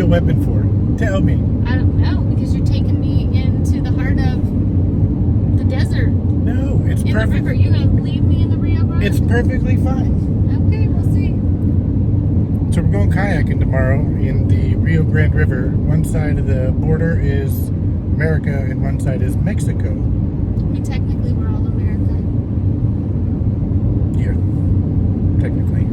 weapon for? Tell me. I don't know, because you're taking me into the heart of the desert. No, it's In perfect. the river. You're going to leave me in the Rio Grande? It's perfectly fine. Okay, we'll see. So we're going kayaking tomorrow in the Rio Grande River. One side of the border is America and one side is Mexico. I mean, technically, we're all America. Yeah, technically.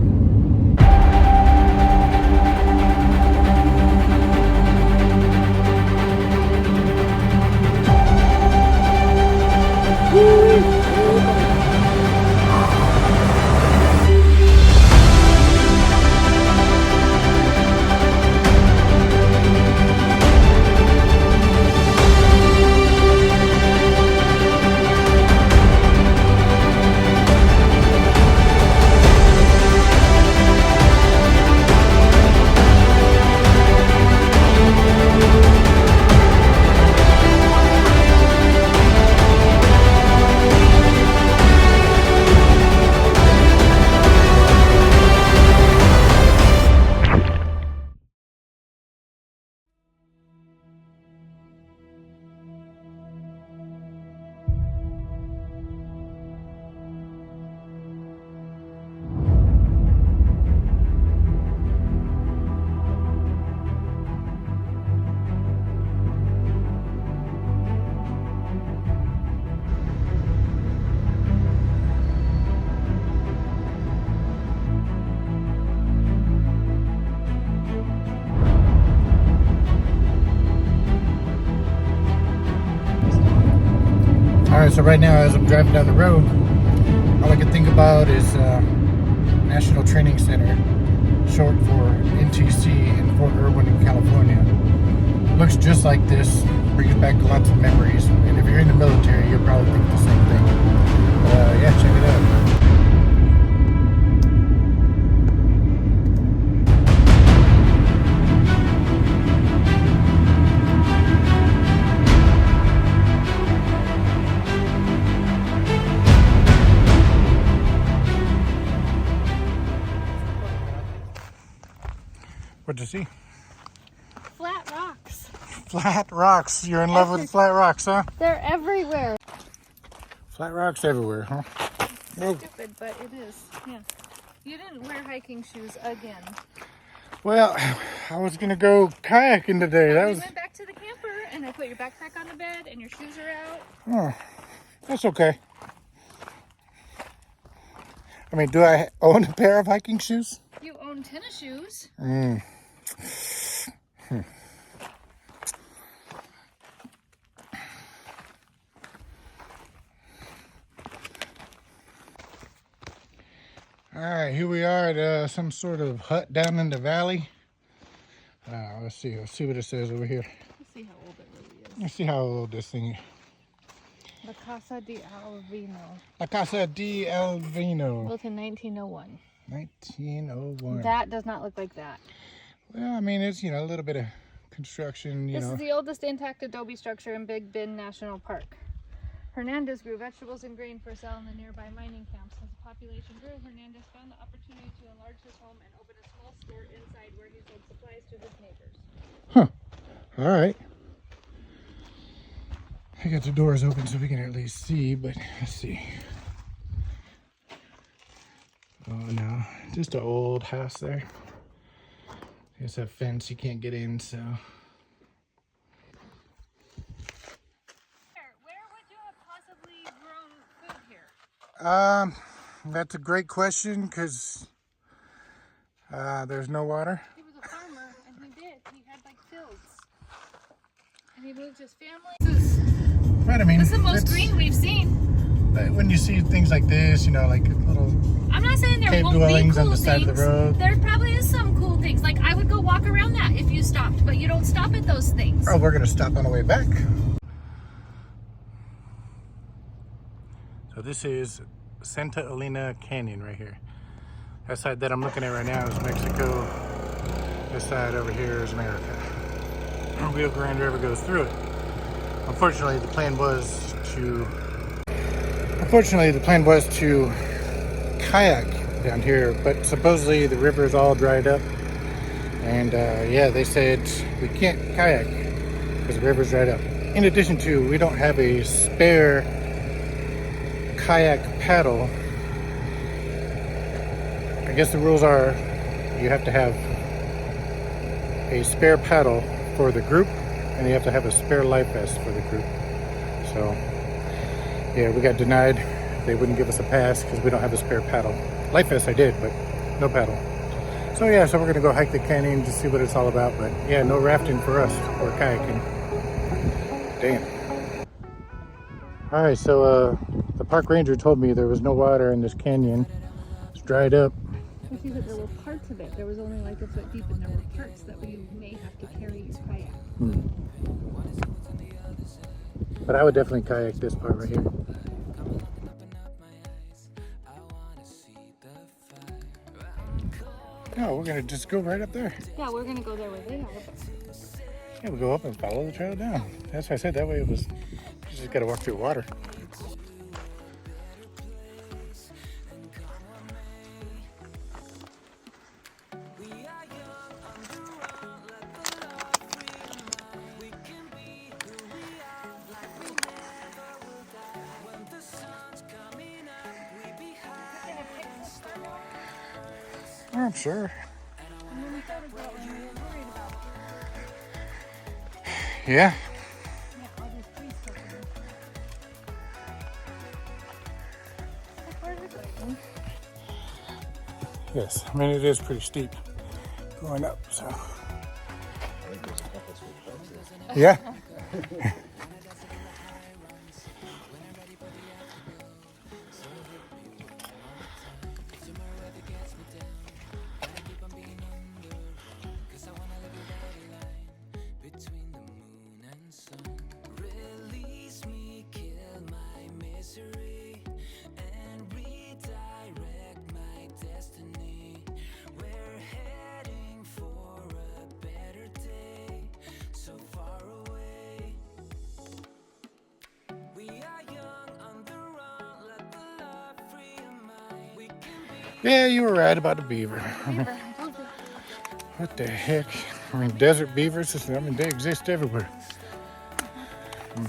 Alright, so right now as I'm driving down the road, all I can think about is National Training Center, short for NTC in Fort Irwin in California. Looks just like this, brings back lots of memories, and if you're in the military, you'll probably think the same thing. But yeah, check it out. What'd you see? Flat rocks. Flat rocks. You're in love with flat rocks, huh? They're everywhere. Flat rocks everywhere, huh? Oh. Stupid, but it is. Yeah. You didn't wear hiking shoes again. Well, I was gonna go kayaking today. That We was. went back to the camper, and I put your backpack on the bed, and your shoes are out. Oh, that's okay. I mean, do I own a pair of hiking shoes? You own tennis shoes. All right, here we are at some sort of hut down in the valley. Let's see what it says over here. Let's see how old it really is. Let's see how old this thing is. La Casa de Alvino. La Casa de El Vino, Built in 1901. 1901. That does not look like that. Well, I mean, it's, a little bit of construction, This is the oldest intact adobe structure in Big Bend National Park. Hernandez grew vegetables and grain for sale in the nearby mining camps. As the population grew, Hernandez found the opportunity to enlarge his home and open a small store inside where he sold supplies to his neighbors. Huh. All right. I got the doors open so we can at least see, but let's see. Oh no, just an old house there. There's a fence you can't get in, so. Where would you have possibly grown food here? That's a great question because there's no water. He was a farmer, and he did. He had like fields, and he moved his family. Right, I mean, This is the most green we've seen. But when you see things like this, like little I'm not saying there cave won't be dwellings cool on the side things. of the road. There probably is some cool things. Like I would go walk around that if you stopped, but you don't stop at those things. Oh, we're gonna stop on the way back. So this is Santa Elena Canyon right here. That side that I'm looking at right now is Mexico. This side over here is America. Rio Grande River goes through it. Unfortunately, the plan was to kayak down here, but supposedly the river is all dried up And yeah, they said we can't kayak because the river's right up. In addition to, we don't have a spare kayak paddle. I guess the rules are you have to have a spare paddle for the group and you have to have a spare life vest for the group. So yeah, we got denied. They wouldn't give us a pass because we don't have a spare paddle. Life vest I did, but no paddle. So yeah, so we're gonna go hike the canyon to see what it's all about. But yeah, no rafting for us or kayaking. Damn. All right, so the park ranger told me there was no water in this canyon. It's dried up. I see that there were parts of it. There was only like a foot deep, and there were parts that you may have to carry your kayak. But I would definitely kayak this part right here. No, we're gonna just go right up there. Yeah, we're gonna go there where they are. Yeah, we'll go up and follow the trail down. That's why I said that way it was, you just gotta walk through water. I'm sure. Yeah. Yes, I mean it is pretty steep going up, so. Yeah. Yeah, you were right about the beaver. What the heck? I mean, desert beavers, I mean, they exist everywhere.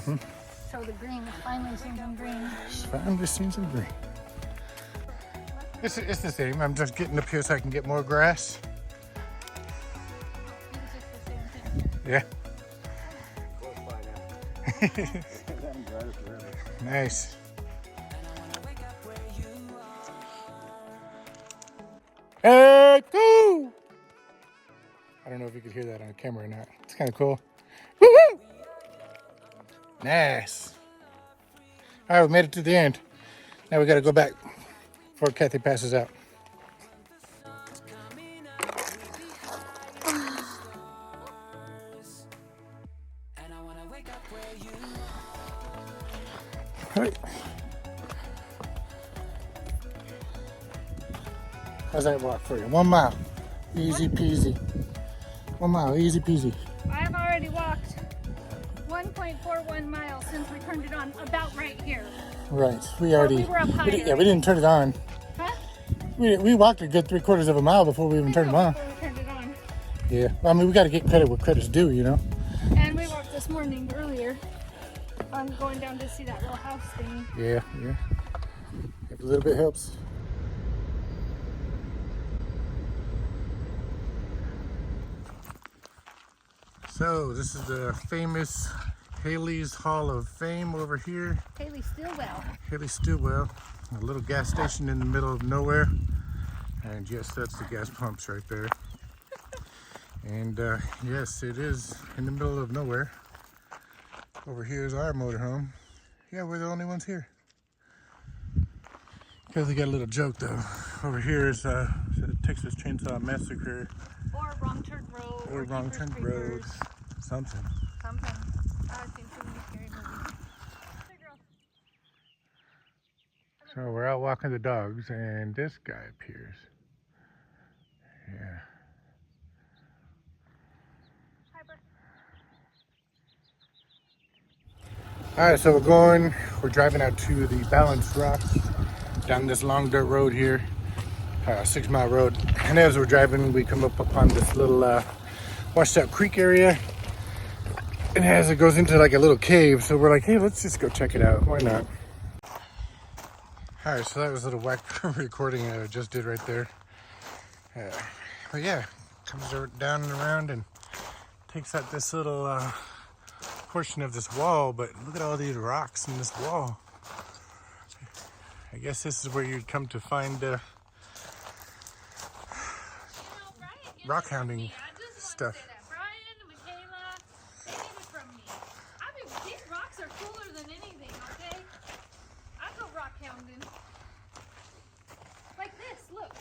So the green, finally seen some green. Finally seen some green. It's the same. I'm just getting up here so I can get more grass. Yeah. Nice. Hey, go! I don't know if you could hear that on camera or not. It's kind of cool. Woo-hoo! Nice. All right, we made it to the end. Now we got to go back before Kathy passes out. All right. How's that walk for you? 1 mile. Easy peasy. 1 mile, easy peasy. I've already walked 1.41 miles since we turned it on, about right here. Right. We already. We were up higher. Yeah, we didn't turn it on. Huh? We walked a good 3/4 of a mile before we even turned it on. Before we turned it on. Yeah. Well, I mean, we got to get credit where credit's due, you know. And we walked this morning earlier. I'm going down to see that little house thing. Yeah, yeah. If a little bit helps. So this is the famous Haley's Hall of Fame over here. Haley Stillwell. Haley Stillwell, a little gas station in the middle of nowhere. And yes, that's the gas pumps right there. And yes, it is in the middle of nowhere. Over here is our motorhome. Yeah, we're the only ones here. Because they got a little joke though. Over here is the Texas Chainsaw Massacre. Or Wrong Turn Road. Or Wrong Turn Road. Something. Something. I've seen too many scary movies. Hey, girl. So we're out walking the dogs and this guy appears. Yeah. Hi, bud. Alright, so we're driving out to the Balanced Rocks down this long dirt road here. 6 Mile Road. And as we're driving, we come up upon this little washed out creek area. And as it goes into like a little cave, so we're like, hey, let's just go check it out. Why not? All right, so that was a little whack recording I just did right there. But yeah, comes down and around and takes out this little portion of this wall. But look at all these rocks in this wall. I guess this is where you'd come to find rock hounding stuff. These rocks are cooler than anything, okay? I go rock hounding. Like this, look.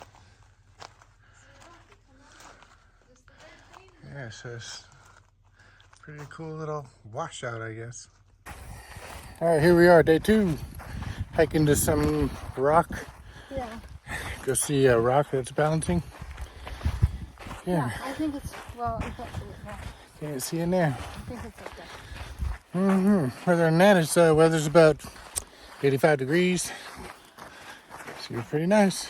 Yeah, so it's pretty cool little washout, I guess. All right, here we are, day 2. Hiking to some rock. Yeah. Go see a rock that's balancing. Yeah, I think it's, well, it's up to it now. Can't see in there. I think it's up there. Other than that, it's weather's about 85 degrees. So it's pretty nice.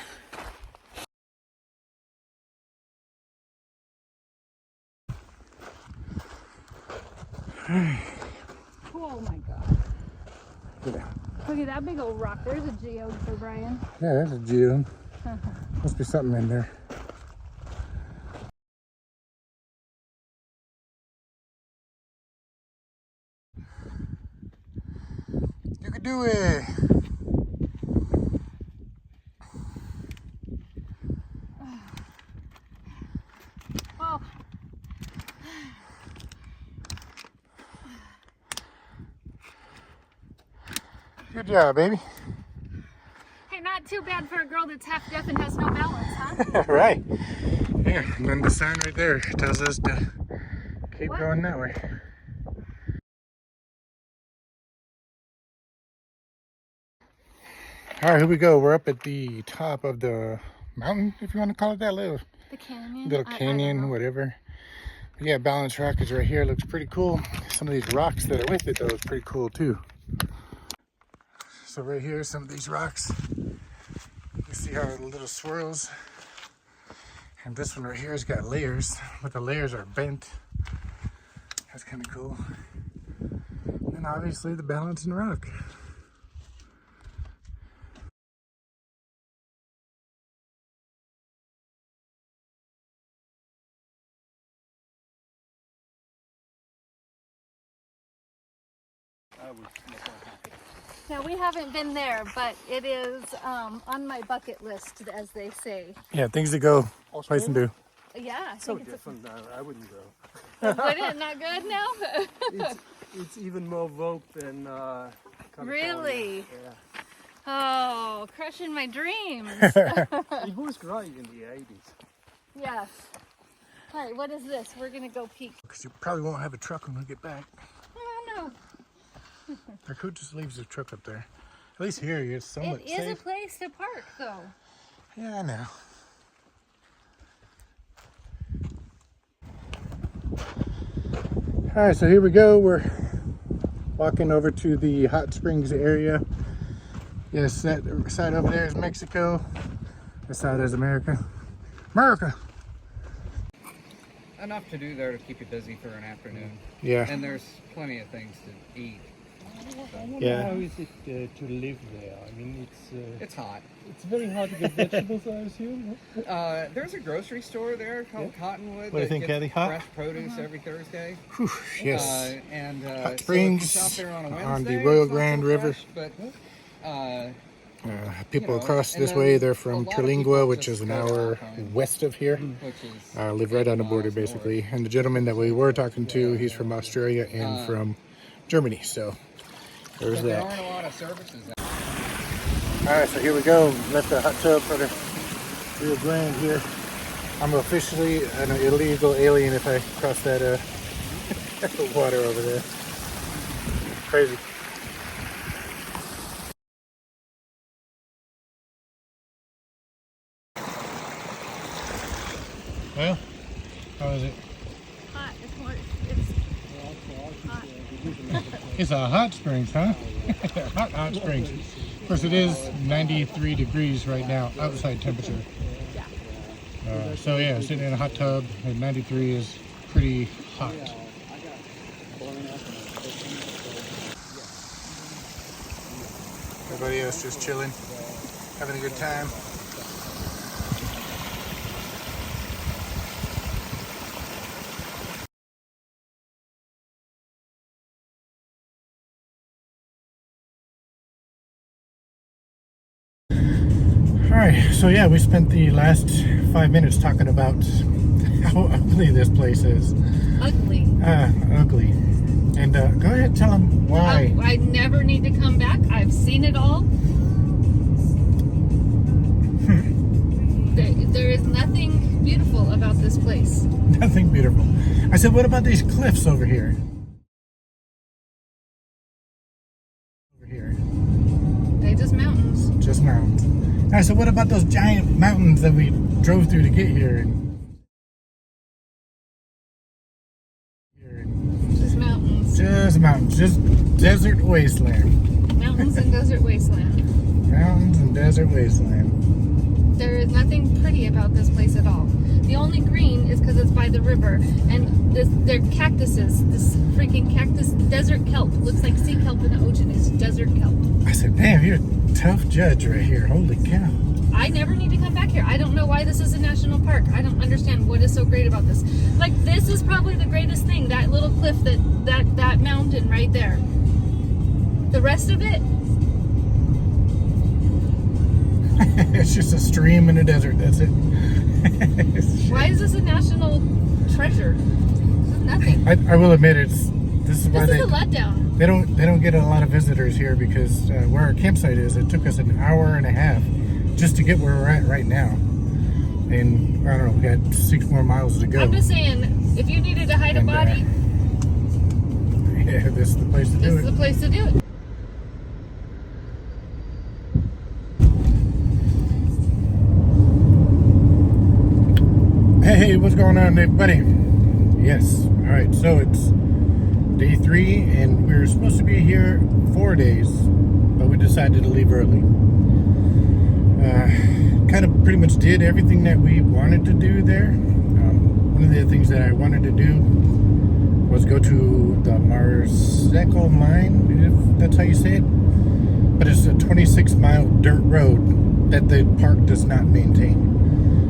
Oh my god. Look at that. Look at that big old rock. There's a geode for Brian. Yeah, that's a geode. Must be something in there. You can do it. Oh. Good job, baby. Hey, not too bad for a girl that's half deaf and has no balance, huh? Right. Yeah, and then the sign right there tells us to keep going that way. All right, here we go. We're up at the top of the mountain, if you want to call it that. Little The canyon? canyon, whatever. But yeah, Balance Rock is right here. Looks pretty cool. Some of these rocks that are with it, though, is pretty cool, too. So right here, some of these rocks. You see how the little swirls. And this one right here has got layers, but the layers are bent. That's kind of cool. And obviously the balancing rock. Now, we haven't been there, but it is on my bucket list, as they say. Yeah, things to go, place and do. Yeah, I So think different now. I wouldn't go. But it's not good now? It's even more vogue than California. Really? Yeah. Oh, crushing my dreams. It was great in the 80s. Yes. All right, what is this? We're going to go peek. Because you probably won't have a truck when we get back. Oh, no. Or who just leaves their truck up there? At least here, you're somewhat It is safe. a place to park, though. Yeah, I know. All right, so here we go. We're walking over to the hot springs area. Yes, that side over there is Mexico. This side is America. America! Enough to do there to keep you busy for an afternoon. Yeah. And there's plenty of things to eat. Yeah. How is it to live there? I mean, It's hot. it's very hard to get vegetables, I assume. There's a grocery store there called Cottonwood. What do you that think, gets Kathy? Hot? Fresh produce every Thursday. Whew, yes. And Hot so if you Springs shop there on a on the Wednesday, Royal it's not Grand so River. fresh, but People you know, across and this then way, they're a from lot of people Terlingua, which just is an go to hour Alpine, west of here. which is Live right on the border, 8 miles basically. north. And the gentleman that we were talking to, he's from Australia and from Germany. So there's But there that. aren't a lot of services out. All right, so here we go. Left the hot tub for the Rio Grande here. I'm officially an illegal alien if I cross that water over there. Crazy. Well, how is it? Hot. It's a hot springs, huh? hot springs. Of course, it is 93 degrees right now, outside temperature. So yeah, sitting in a hot tub at 93 is pretty hot. Everybody else just chilling, having a good time. Alright, so yeah, we spent the last 5 minutes talking about how ugly this place is. Ugly. Ugly. And go ahead and tell them why. I never need to come back. I've seen it all. There is nothing beautiful about this place. Nothing beautiful. I said, what about these cliffs over here? Over here. They're just mountains. Just mountains. And I said, what about those giant mountains that we drove through to get here? Just mountains. Just mountains. Just desert wasteland. Mountains and desert wasteland. Mountains and desert wasteland. There is nothing pretty about this place at all. The only green is because it's by the river, and they're cactuses. This freaking cactus, desert kelp, looks like sea kelp in the ocean. It's desert kelp. I said, damn, you're a tough judge right here. Holy cow. I never need to come back here. I don't know why this is a national park. I don't understand what is so great about this. Like, this is probably the greatest thing. That little cliff, that mountain right there. The rest of it, It's just a stream in the desert. That's it. why is this a national treasure? This is nothing. I will admit this is why This is a letdown. they don't get a lot of visitors here because where our campsite is, it took us an hour and a half just to get where we're at right now. And I don't know, we got 6 more miles to go. I'm just saying, if you needed to hide a And, body, yeah, this is the place to this do is it. the place to do it. Hey, what's going on, everybody? Yes, all right, so it's day 3, and we're supposed to be here 4 days, but we decided to leave early. Kind of pretty much did everything that we wanted to do there. One of the things that I wanted to do was go to the Marseco mine, if that's how you say it. But it's a 26-mile dirt road that the park does not maintain.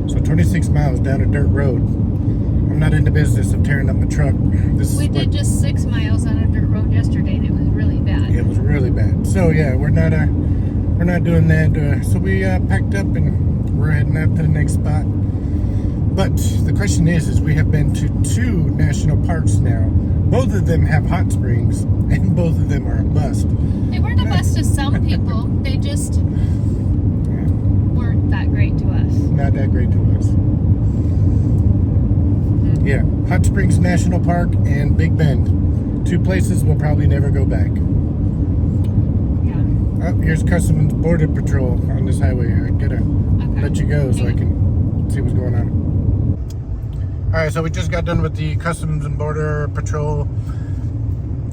So 26 miles down a dirt road. I'm not in the business of tearing up my truck. We did just 6 miles on a dirt road yesterday, and it was really bad. It was really bad. So yeah, we're not doing that. So we packed up and we're heading out to the next spot. But the question is we have been to 2 national parks now. Both of them have hot springs, and both of them are a bust. They weren't a bust to some people. They just weren't that great to us. Not that great to us. Yeah, Hot Springs National Park and Big Bend. 2 places we'll probably never go back. Yeah. Oh, here's Customs and Border Patrol on this highway. I gotta let you go so I can see what's going on. Alright, so we just got done with the Customs and Border Patrol,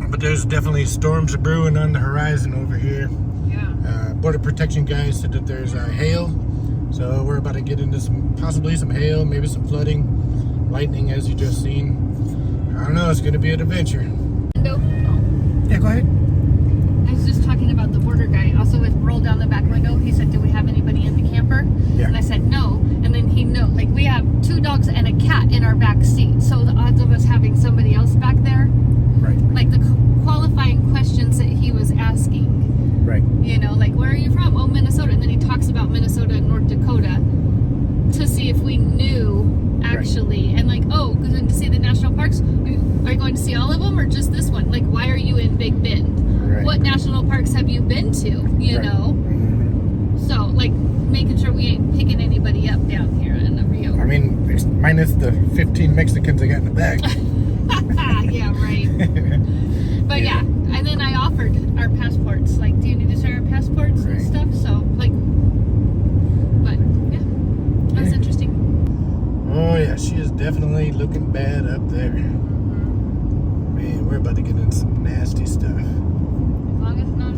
but there's definitely storms brewing on the horizon over here. Yeah. Border Protection guys said that there's hail, so we're about to get into possibly some hail, maybe some flooding, lightning as you just seen. I don't know, it's gonna be an adventure. No. Oh. Yeah, go ahead. I was just talking about the border guy. Also, with rolled down the back window, he said, "Do we have anybody in the camper?" Yeah. And I said, "No." And then he know, like, we have 2 dogs and a cat in our back seat. So the odds of us having somebody else back there, Right, like the qualifying questions that he was asking, right. you know, like, where are you from? Oh, Minnesota. And then he talks about Minnesota and North Dakota to see if we knew actually. Right. And like, oh, going to see the national parks. Are you going to see all of them or just this one? Like, why are you in Big Bend? Right. What national parks have you been to? You Right. know? Mm-hmm. So, like, making sure we ain't picking anybody up down here in the Rio. I mean, minus the 15 Mexicans I got in the back. Yeah, right. But yeah, and then I offered our passports. Like, do you need to share our passports and stuff? So, like, but yeah, that's interesting. Oh yeah, she is definitely looking bad up there. Man, we're about to get into some nasty stuff. As long as it's not.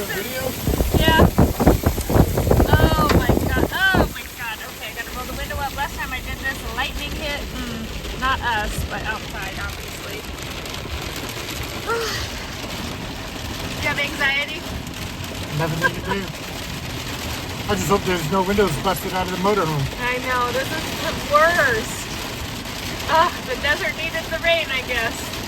doing videos? Yeah. Oh my god. Oh my god. Okay, I gotta roll the window up. Last time I did this, a lightning hit. Not us, but outside, obviously. You have anxiety? Nothing you can do. I just hope there's no windows busted out of the motorhome. I know, this is the worst. The desert needed the rain, I guess.